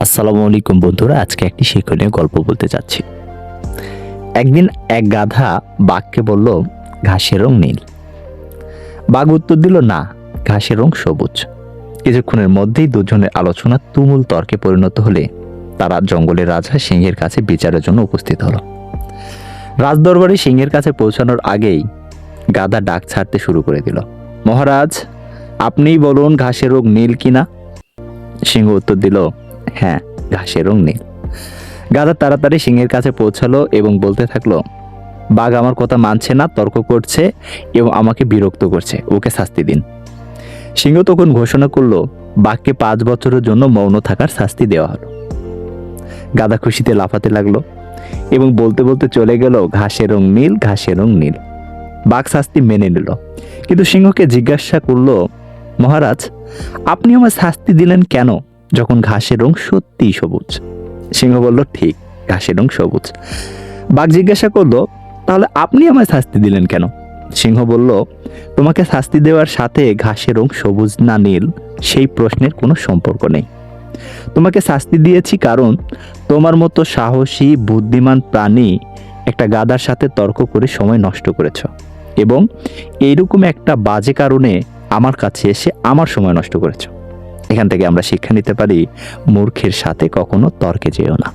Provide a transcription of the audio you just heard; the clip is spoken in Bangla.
আসসালামু আলাইকুম বন্ধুরা, আজকে একটি শিক্ষণীয় গল্প বলতে চাচ্ছি। একদিন এক গাধা বাঘকে বলল, ঘাসের রং নীল। বাঘ উত্তর দিল, না, ঘাসের রং সবুজ। কিছুক্ষণের মধ্যেই দুজনের আলোচনা তুমুল তর্কে পরিণত হলে তারা জঙ্গলের রাজা সিংহের কাছে বিচারের জন্য উপস্থিত হলো। রাজদরবারে সিংহের কাছে পৌঁছানোর আগেই গাধা ডাক ছাড়তে শুরু করে দিল, মহারাজ, আপনিই বলুন ঘাসের রং নীল কিনা। সিংহ উত্তর দিল, হ্যাঁ, ঘাসের রং নীল। গাধা তাড়াতাড়ি সিংহের কাছে পৌঁছালো এবং বলতে থাকলো, বাঘ আমার কথা মানছে না, তর্ক করছে এবং আমাকে বিরক্ত করছে, ওকে শাস্তি দিন। সিংহ তখন ঘোষণা করলো, বাঘকে 5 বছরের জন্য মৌন থাকার শাস্তি দেওয়া হলো। গাধা খুশিতে লাফাতে লাগলো এবং বলতে বলতে চলে গেল, ঘাসের রং নীল, ঘাসের রং নীল। বাঘ শাস্তি মেনে নিল, কিন্তু সিংহকে জিজ্ঞাসা করলো, মহারাজ, আপনি আমার শাস্তি দিলেন কেন যখন ঘাসের রং সত্যিই সবুজ? সিংহ বলল, ঠিক, ঘাসের রং সবুজ। বাঘ জিজ্ঞাসা করলো, তাহলে আপনি আমায় শাস্তি দিলেন কেন? সিংহ বলল, তোমাকে শাস্তি দেওয়ার সাথে ঘাসের রং সবুজ না নীল সেই প্রশ্নের কোনো সম্পর্ক নেই। তোমাকে শাস্তি দিয়েছি কারণ তোমার মতো সাহসী বুদ্ধিমান প্রাণী একটা গাধার সাথে তর্ক করে সময় নষ্ট করেছ এবং এইরকম একটা বাজে কারণে আমার কাছে এসে আমার সময় নষ্ট করেছ। এখান থেকে আমরা শিক্ষা নিতে পারি, মূর্খের সাথে কখনো তর্কে যেও না।